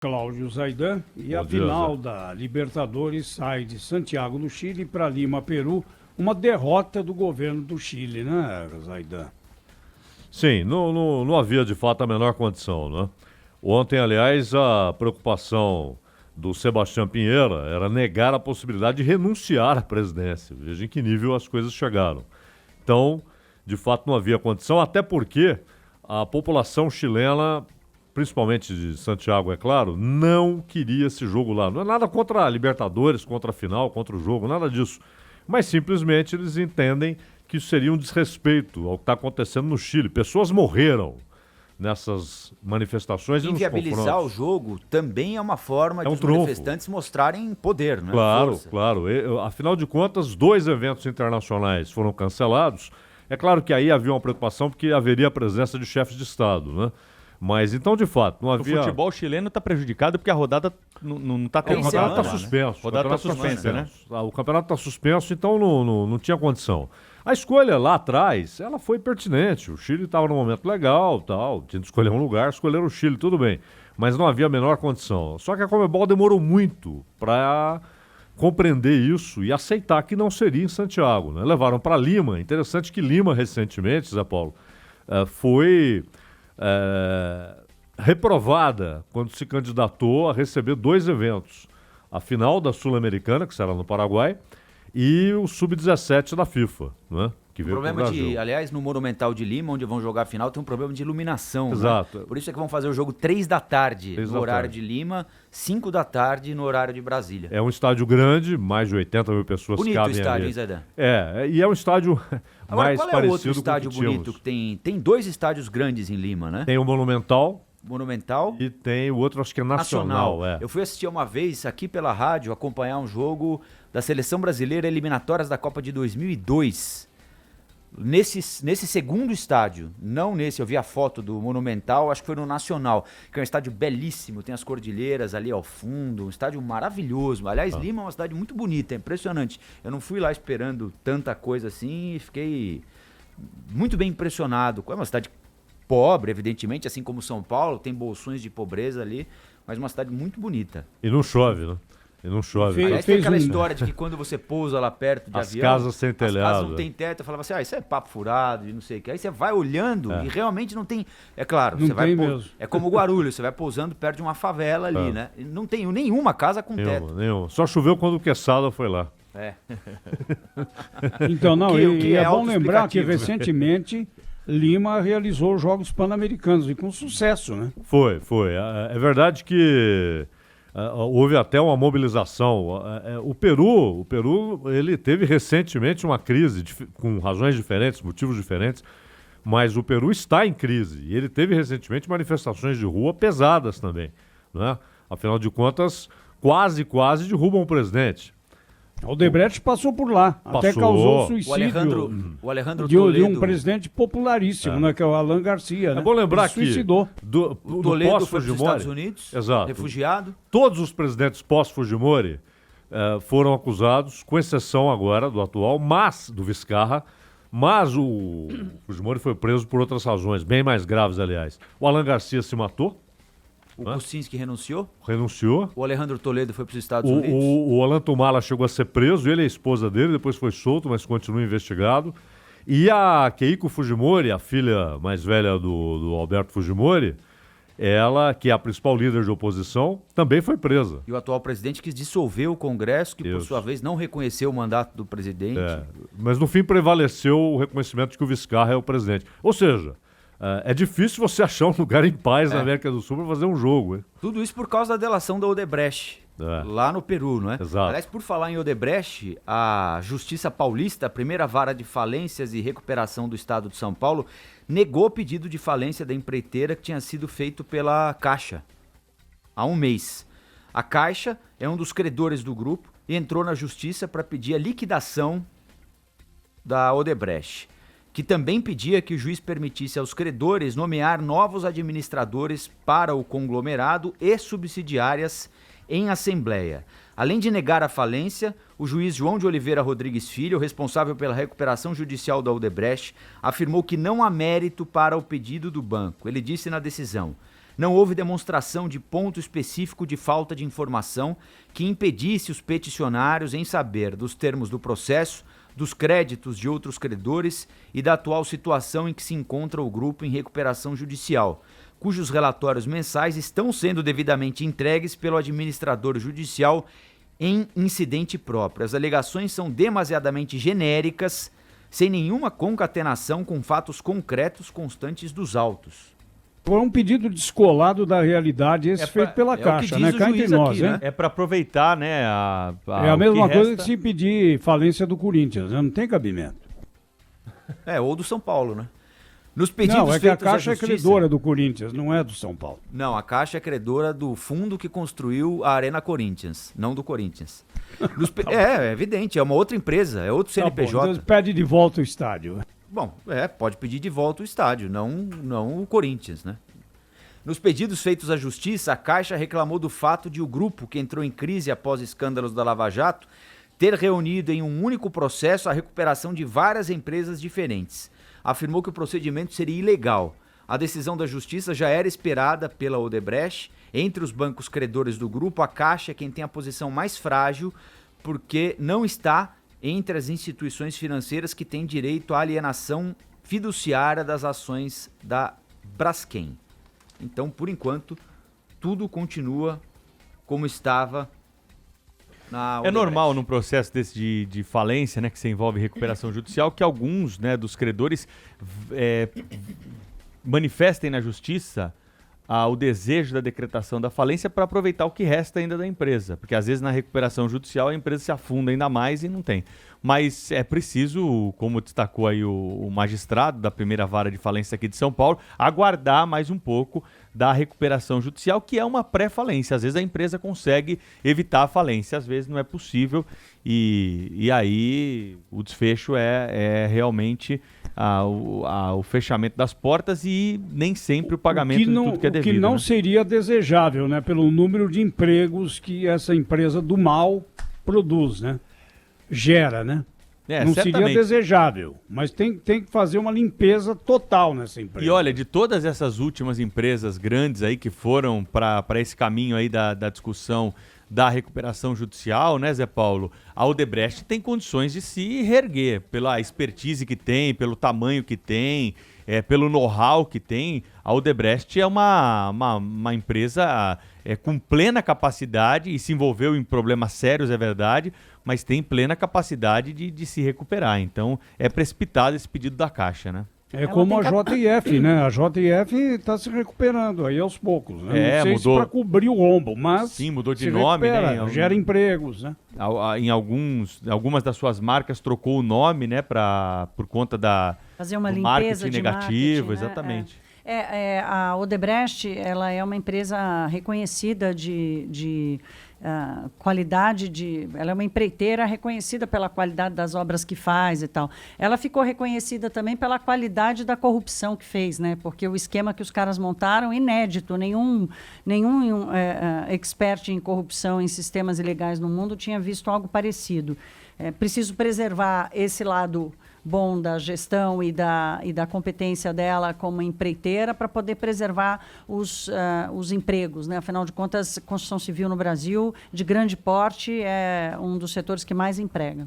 Cláudio Zaidan, e a final da Libertadores sai de Santiago do Chile para Lima, Peru, uma derrota do governo do Chile, né, Zaidan? Sim, não havia de fato a menor condição, né? Ontem, aliás, a preocupação do Sebastião Pinheira era negar a possibilidade de renunciar à presidência. Veja em que nível as coisas chegaram. Então, de fato, não havia condição, até porque a população chilena, principalmente de Santiago, é claro, não queria esse jogo lá. Não é nada contra a Libertadores, contra a final, contra o jogo, nada disso. Mas simplesmente eles entendem que isso seria um desrespeito ao que está acontecendo no Chile. Pessoas morreram nessas manifestações e nos inviabilizar confrontos. o jogo também é uma forma de os trunfo. manifestantes mostrarem poder, né? Claro, Força. claro. Afinal de contas, 2 eventos internacionais foram cancelados. É claro que aí havia uma preocupação porque haveria a presença de chefes de Estado, né? Mas então, de fato, não havia... O futebol chileno está prejudicado porque a rodada não está tendo O campeonato está semana, suspenso. A rodada está suspensa, né? O campeonato está suspenso, então não tinha condição. A escolha lá atrás, ela foi pertinente. O Chile estava num momento legal, tal, tinha de escolher um lugar, escolheram o Chile, tudo bem. Mas não havia a menor condição. Só que a Conmebol demorou muito para compreender isso e aceitar que não seria em Santiago, né? Levaram para Lima. Interessante que Lima, recentemente, Zé Paulo, foi reprovada quando se candidatou a receber 2 eventos. A final da Sul-Americana, que será no Paraguai, e o Sub-17 da FIFA, né? Que O veio pro problema Brasil. aliás, no Monumental de Lima, onde vão jogar a final, tem um problema de iluminação. né? Exato. Por isso é que vão fazer o jogo 3 da tarde 3 no da horário tarde. de Lima, 5 da tarde no horário de Brasília. É um estádio grande, mais de 80 mil pessoas Bonito o cabem estádio, hein, ali. Zaidan? E é um estádio Agora, mais qual é o parecido outro estádio com o que bonito tínhamos. que tem 2 estádios grandes em Lima, né? Tem o Monumental Monumental. e tem o outro, acho que é Nacional. Eu fui assistir uma vez aqui pela rádio, acompanhar um jogo da Seleção Brasileira eliminatórias da Copa de 2002. Nesse segundo estádio, não nesse, eu vi a foto do Monumental, acho que foi no Nacional, que é um estádio belíssimo, tem as cordilheiras ali ao fundo, um estádio maravilhoso. Aliás, Lima é uma cidade muito bonita, é impressionante. Eu não fui lá esperando tanta coisa assim e fiquei muito bem impressionado. É uma cidade pobre, evidentemente, assim como São Paulo, tem bolsões de pobreza ali, mas uma cidade muito bonita. E não chove, né? E não chove. Fez- Aliás, tem aquela um- história de que quando você pousa lá perto de As avião... casas sem As casas telhado, não tem teto. Eu falava assim, isso é papo furado e não sei o que. Aí você vai olhando e realmente não tem... É claro, Não você vai tem mesmo. É como o Guarulhos, você vai pousando perto de uma favela ali, né? E não tem nenhuma casa com teto. Nenhuma. Só choveu quando o Quesada foi lá. É. Então, não, O que e é é bom lembrar que autoexplicativo. recentemente Lima realizou os Jogos Pan-Americanos e com sucesso, né? Foi. É verdade que houve até uma mobilização. O Peru, ele teve recentemente uma crise com razões diferentes, motivos diferentes, mas o Peru está em crise. E ele teve recentemente manifestações de rua pesadas também, né? Afinal de contas, quase derrubam o presidente. O Odebrecht passou por lá, até Passou. causou O suicídio Alejandro de um Toledo... presidente popularíssimo, né, que é o Alan Garcia. Né? É bom lembrar Ele suicidou. que O no Toledo foi para os pós-Fujimori, Estados Unidos, exato, refugiado. todos os presidentes pós-Fujimori foram acusados, com exceção agora do atual, do Vizcarra, mas o Fujimori foi preso por outras razões, bem mais graves, aliás. O Alan Garcia se matou, O Kuczynski renunciou. renunciou. O Alejandro Toledo foi para os Estados Unidos. O Alan Tumala chegou a ser preso, ele e a esposa dele, depois foi solto, mas continua investigado. E a Keiko Fujimori, a filha mais velha do Alberto Fujimori, ela, que é a principal líder de oposição, também foi presa. E o atual presidente quis dissolver o Congresso, que por Isso. sua vez não reconheceu o mandato do presidente. Mas no fim prevaleceu o reconhecimento de que o Vizcarra é o presidente. Ou seja, é difícil você achar um lugar em paz na América do Sul para fazer um jogo. Hein? Tudo isso por causa da delação da Odebrecht, lá no Peru, não é? Exato. Aliás, por falar em Odebrecht, a Justiça Paulista, a primeira vara de falências e recuperação do Estado de São Paulo, negou o pedido de falência da empreiteira que tinha sido feito pela Caixa há um mês. A Caixa é um dos credores do grupo e entrou na Justiça para pedir a liquidação da Odebrecht, que também pedia que o juiz permitisse aos credores nomear novos administradores para o conglomerado e subsidiárias em assembleia. Além de negar a falência, o juiz João de Oliveira Rodrigues Filho, responsável pela recuperação judicial da Odebrecht, afirmou que não há mérito para o pedido do banco. Ele disse na decisão: não houve demonstração de ponto específico de falta de informação que impedisse os peticionários em saber dos termos do processo, dos créditos de outros credores e da atual situação em que se encontra o grupo em recuperação judicial, cujos relatórios mensais estão sendo devidamente entregues pelo administrador judicial em incidente próprio. As alegações são demasiadamente genéricas, sem nenhuma concatenação com fatos concretos constantes dos autos. Foi um pedido descolado da realidade, esse feito pela Caixa, né? Cá entre nós, aqui, né? É para aproveitar, né? É a o mesma que coisa resta. que se pedir falência do Corinthians, né? Não tem cabimento. Ou do São Paulo, né? Nos pedidos Não, é que a feitos à Caixa é Justiça- credora do Corinthians, não é do São Paulo. Não, a Caixa é credora do fundo que construiu a Arena Corinthians, não do Corinthians. É evidente, é uma outra empresa, é outro Tá bom, CNPJ. então pede de volta o estádio. Bom, pode pedir de volta o estádio, não o Corinthians, né? Nos pedidos feitos à Justiça, a Caixa reclamou do fato de o grupo, que entrou em crise após escândalos da Lava Jato, ter reunido em um único processo a recuperação de várias empresas diferentes. Afirmou que o procedimento seria ilegal. A decisão da Justiça já era esperada pela Odebrecht. Entre os bancos credores do grupo, a Caixa é quem tem a posição mais frágil, porque não está entre as instituições financeiras que têm direito à alienação fiduciária das ações da Braskem. Então, por enquanto, tudo continua como estava na É Odebrecht. normal num processo desse de falência, né, que se envolve recuperação judicial, que alguns, né, dos credores manifestem na justiça o desejo da decretação da falência para aproveitar o que resta ainda da empresa. Porque às vezes na recuperação judicial a empresa se afunda ainda mais e não tem. Mas é preciso, como destacou aí o magistrado da primeira vara de falência aqui de São Paulo, aguardar mais um pouco da recuperação judicial, que é uma pré-falência. Às vezes a empresa consegue evitar a falência, às vezes não é possível. E aí o desfecho é realmente o fechamento das portas e nem sempre o pagamento de tudo que é devido. O que não né? seria desejável, né? Pelo número de empregos que essa empresa do mal produz, né? Gera, né? Não seria certamente. desejável, mas tem que fazer uma limpeza total nessa empresa. E olha, de todas essas últimas empresas grandes aí que foram para esse caminho aí da discussão da recuperação judicial, né, Zé Paulo? A Odebrecht tem condições de se reerguer pela expertise que tem, pelo tamanho que tem, pelo know-how que tem. A Odebrecht é uma empresa com plena capacidade e se envolveu em problemas sérios, é verdade, mas tem plena capacidade de se recuperar. Então, é precipitado esse pedido da Caixa, né? É como a JF, né? A JF está se recuperando aí aos poucos, né? Não sei se mudou. para cobrir o rombo, mas Sim, mudou de se nome, recupera, né? gera empregos, né? Em algumas das suas marcas trocou o nome, né, por conta fazer uma do limpeza marketing de negativo, marketing, né? exatamente. A Odebrecht, ela é uma empresa reconhecida de qualidade ela é uma empreiteira reconhecida pela qualidade das obras que faz e tal. Ela ficou reconhecida também pela qualidade da corrupção que fez, né? Porque o esquema que os caras montaram, inédito, nenhum expert em corrupção em sistemas ilegais no mundo tinha visto algo parecido. É preciso preservar esse lado bom da gestão e da competência dela como empreiteira para poder preservar os empregos, né? Afinal de contas, a construção civil no Brasil, de grande porte, é um dos setores que mais emprega.